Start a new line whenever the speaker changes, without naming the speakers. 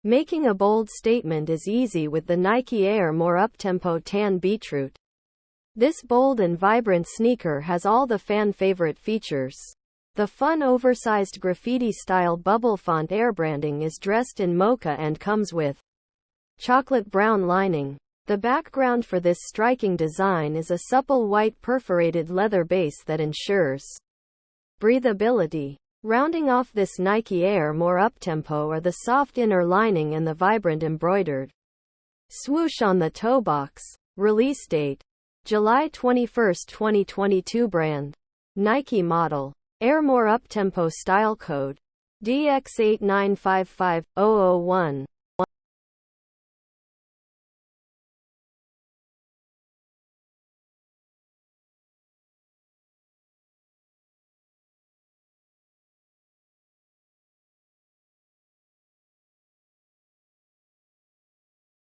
Making a bold statement is easy with the Nike Air More Uptempo Tan Beetroot. This bold and vibrant sneaker has all the fan-favorite features. The fun oversized graffiti-style bubble font Air branding is dressed in mocha and comes with chocolate brown lining. The background for this striking design is a supple white perforated leather base that ensures breathability. Rounding off this Nike Air More Uptempo are the soft inner lining and the vibrant embroidered swoosh on the toe box. Release date: July 21, 2022. Brand: Nike. Model: Air More Uptempo. Style code: DX8955-001.